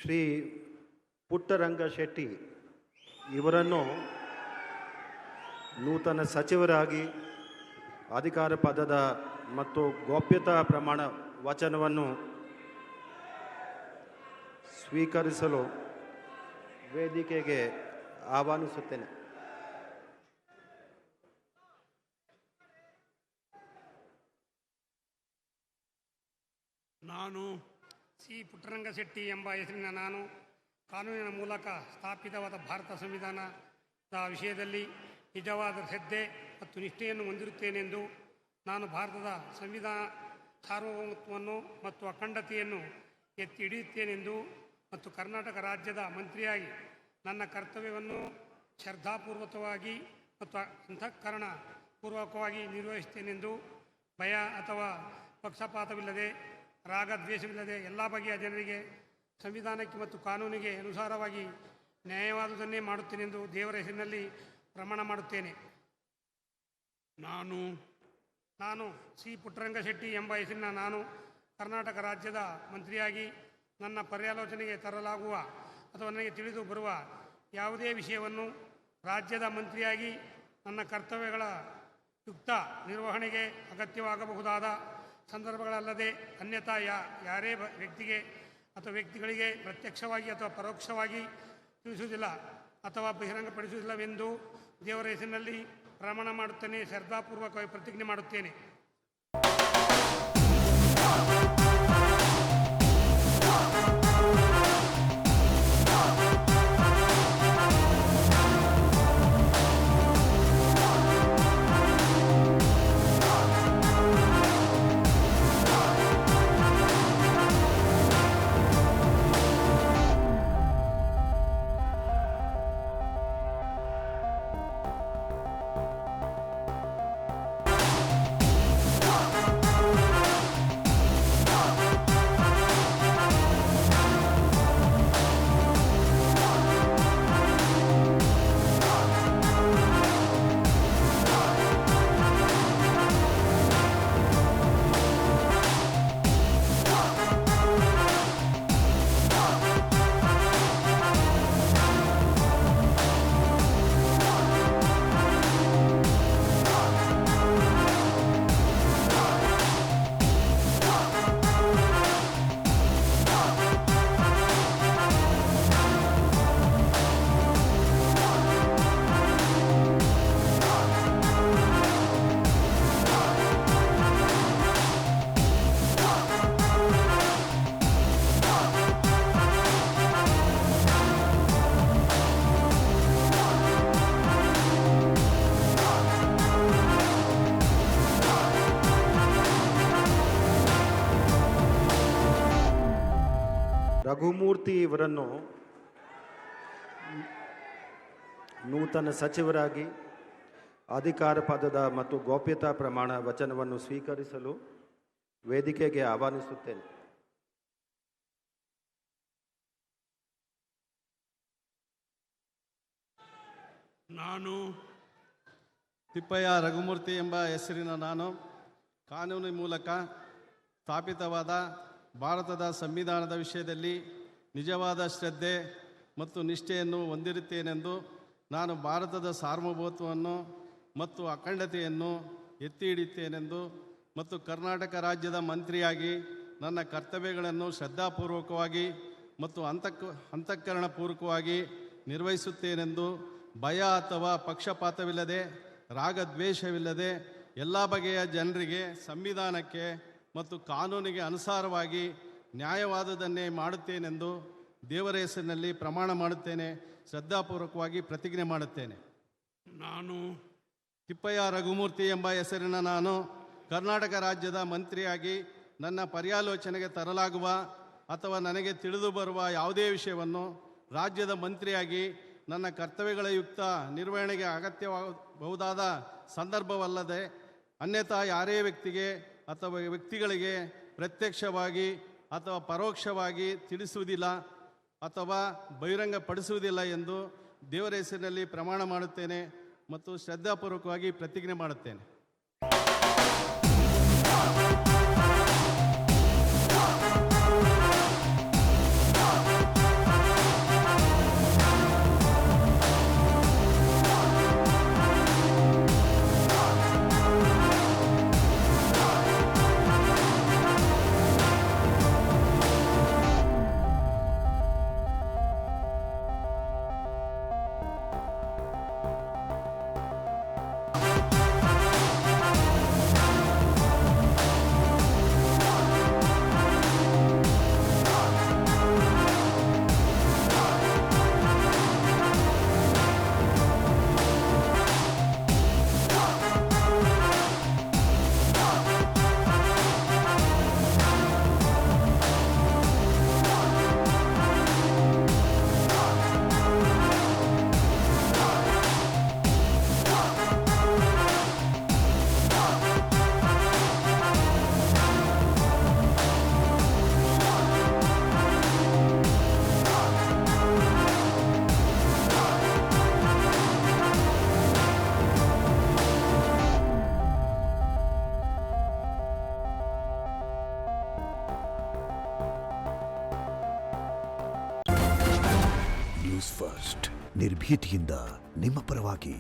ಶ್ರೀ ಪುಟ್ಟರಂಗ ಶೆಟ್ಟಿ ಇವರನ್ನು ನೂತನ ಸಚಿವರಾಗಿ ಅಧಿಕಾರ ಪದದ ಮತ್ತು ಗೌಪ್ಯತಾ ಪ್ರಮಾಣ ವಚನವನ್ನು ಸ್ವೀಕರಿಸಲು ವೇದಿಕೆಗೆ ಆಹ್ವಾನಿಸುತ್ತೇನೆ. ನಾನು ಸಿ ಪುಟ್ಟರಂಗ ಶೆಟ್ಟಿ ಎಂಬ ಹೆಸರಿನ ನಾನು ಕಾನೂನಿನ ಮೂಲಕ ಸ್ಥಾಪಿತವಾದ ಭಾರತ ಸಂವಿಧಾನದ ವಿಷಯದಲ್ಲಿ ನಿಜವಾದ ಶ್ರದ್ಧೆ ಮತ್ತು ನಿಷ್ಠೆಯನ್ನು ಹೊಂದಿರುತ್ತೇನೆಂದು ನಾನು ಭಾರತದ ಸಂವಿಧಾನ ಸಾರ್ವಭೌಮತ್ವವನ್ನು ಮತ್ತು ಅಖಂಡತೆಯನ್ನು ಎತ್ತಿ ಹಿಡಿಯುತ್ತೇನೆಂದು ಮತ್ತು ಕರ್ನಾಟಕ ರಾಜ್ಯದ ಮಂತ್ರಿಯಾಗಿ ನನ್ನ ಕರ್ತವ್ಯವನ್ನು ಶ್ರದ್ಧಾಪೂರ್ವಕವಾಗಿ ಮತ್ತು ಅಂತಃಕರಣ ಪೂರ್ವಕವಾಗಿ ನಿರ್ವಹಿಸುತ್ತೇನೆಂದು ಭಯ ಅಥವಾ ಪಕ್ಷಪಾತವಿಲ್ಲದೆ ರಾಗದ್ವೇಷವಿಲ್ಲದೆ ಎಲ್ಲ ಬಗೆಯ ಜನರಿಗೆ ಸಂವಿಧಾನಕ್ಕೆ ಮತ್ತು ಕಾನೂನಿಗೆ ಅನುಸಾರವಾಗಿ ನ್ಯಾಯವಾದುದನ್ನೇ ಮಾಡುತ್ತೇನೆಂದು ದೇವರ ಹೆಸರಿನಲ್ಲಿ ಪ್ರಮಾಣ ಮಾಡುತ್ತೇನೆ. ನಾನು ಸಿ ಪುಟ್ಟರಂಗ ಶೆಟ್ಟಿ ಎಂಬ ಹೆಸರಿನ ನಾನು ಕರ್ನಾಟಕ ರಾಜ್ಯದ ಮಂತ್ರಿಯಾಗಿ ನನ್ನ ಪರ್ಯಾಲೋಚನೆಗೆ ತರಲಾಗುವ ಅಥವಾ ನನಗೆ ತಿಳಿದು ಬರುವ ಯಾವುದೇ ವಿಷಯವನ್ನು ರಾಜ್ಯದ ಮಂತ್ರಿಯಾಗಿ ನನ್ನ ಕರ್ತವ್ಯಗಳ ಯುಕ್ತ ನಿರ್ವಹಣೆಗೆ ಅಗತ್ಯವಾಗಬಹುದಾದ ಸಂದರ್ಭಗಳಲ್ಲದೆ ಅನ್ಯಥಾ ಯಾರೇ ವ್ಯಕ್ತಿಗೆ ಅಥವಾ ವ್ಯಕ್ತಿಗಳಿಗೆ ಪ್ರತ್ಯಕ್ಷವಾಗಿ ಅಥವಾ ಪರೋಕ್ಷವಾಗಿ ತಿಳಿಸುವುದಿಲ್ಲ ಅಥವಾ ಬಹಿರಂಗಪಡಿಸುವುದಿಲ್ಲವೆಂದು ದೇವರ ಹೆಸರಿನಲ್ಲಿ ಪ್ರಮಾಣ ಮಾಡುತ್ತೇನೆ, ಶ್ರದ್ಧಾಪೂರ್ವಕವಾಗಿ ಪ್ರತಿಜ್ಞೆ ಮಾಡುತ್ತೇನೆ. ರಘುಮೂರ್ತಿ ಇವರನ್ನು ನೂತನ ಸಚಿವರಾಗಿ ಅಧಿಕಾರ ಪದದ ಮತ್ತು ಗೌಪ್ಯತಾ ಪ್ರಮಾಣ ವಚನವನ್ನು ಸ್ವೀಕರಿಸಲು ವೇದಿಕೆಗೆ ಆಹ್ವಾನಿಸುತ್ತೇನೆ. ನಾನು ತಿಪ್ಪಯ್ಯ ರಘುಮೂರ್ತಿ ಎಂಬ ಹೆಸರಿನ ನಾನು ಕಾನೂನಿನ ಮೂಲಕ ಸ್ಥಾಪಿತವಾದ ಭಾರತದ ಸಂವಿಧಾನದ ವಿಷಯದಲ್ಲಿ ನಿಜವಾದ ಶ್ರದ್ಧೆ ಮತ್ತು ನಿಷ್ಠೆಯನ್ನು ಹೊಂದಿರುತ್ತೇನೆಂದು ನಾನು ಭಾರತದ ಸಾರ್ವಭೌಮತ್ವವನ್ನು ಮತ್ತು ಅಖಂಡತೆಯನ್ನು ಎತ್ತಿ ಹಿಡಿಯುತ್ತೇನೆಂದು ಮತ್ತು ಕರ್ನಾಟಕ ರಾಜ್ಯದ ಮಂತ್ರಿಯಾಗಿ ನನ್ನ ಕರ್ತವ್ಯಗಳನ್ನು ಶ್ರದ್ಧಾಪೂರ್ವಕವಾಗಿ ಮತ್ತು ಅಂತಃಕರಣಪೂರ್ವಕವಾಗಿ ನಿರ್ವಹಿಸುತ್ತೇನೆಂದು ಭಯ ಅಥವಾ ಪಕ್ಷಪಾತವಿಲ್ಲದೆ ರಾಗದ್ವೇಷವಿಲ್ಲದೆ ಎಲ್ಲ ಬಗೆಯ ಜನರಿಗೆ ಸಂವಿಧಾನಕ್ಕೆ ಮತ್ತು ಕಾನೂನಿಗೆ ಅನುಸಾರವಾಗಿ ನ್ಯಾಯವಾದುದನ್ನೇ ಮಾಡುತ್ತೇನೆಂದು ದೇವರ ಹೆಸರಿನಲ್ಲಿ ಪ್ರಮಾಣ ಮಾಡುತ್ತೇನೆ, ಶ್ರದ್ಧಾಪೂರ್ವಕವಾಗಿ ಪ್ರತಿಜ್ಞೆ ಮಾಡುತ್ತೇನೆ. ನಾನು ತಿಪ್ಪಯ್ಯ ರಘುಮೂರ್ತಿ ಎಂಬ ಹೆಸರಿನ ನಾನು ಕರ್ನಾಟಕ ರಾಜ್ಯದ ಮಂತ್ರಿಯಾಗಿ ನನ್ನ ಪರ್ಯಾಲೋಚನೆಗೆ ತರಲಾಗುವ ಅಥವಾ ನನಗೆ ತಿಳಿದು ಬರುವ ಯಾವುದೇ ವಿಷಯವನ್ನು ರಾಜ್ಯದ ಮಂತ್ರಿಯಾಗಿ ನನ್ನ ಕರ್ತವ್ಯಗಳ ಯುಕ್ತ ನಿರ್ವಹಣೆಗೆ ಅಗತ್ಯವಾಗಬಹುದಾದ ಸಂದರ್ಭವಲ್ಲದೆ ಅನ್ಯಥಾ ಯಾರೇ ವ್ಯಕ್ತಿಗೆ ಅಥವಾ ವ್ಯಕ್ತಿಗಳಿಗೆ ಪ್ರತ್ಯಕ್ಷವಾಗಿ ಅಥವಾ ಪರೋಕ್ಷವಾಗಿ ತಿಳಿಸುವುದಿಲ್ಲ ಅಥವಾ ಬಹಿರಂಗಪಡಿಸುವುದಿಲ್ಲ ಎಂದು ದೇವರ ಹೆಸರಿನಲ್ಲಿ ಪ್ರಮಾಣ ಮಾಡುತ್ತೇನೆ ಮತ್ತು ಶ್ರದ್ಧಾಪೂರ್ವಕವಾಗಿ ಪ್ರತಿಜ್ಞೆ ಮಾಡುತ್ತೇನೆ. ನ್ಯೂಸ್ ಫಸ್ಟ್ ನಿರ್ಭೀತಿಯಿಂದ ನಿಮ್ಮ ಪರವಾಗಿ.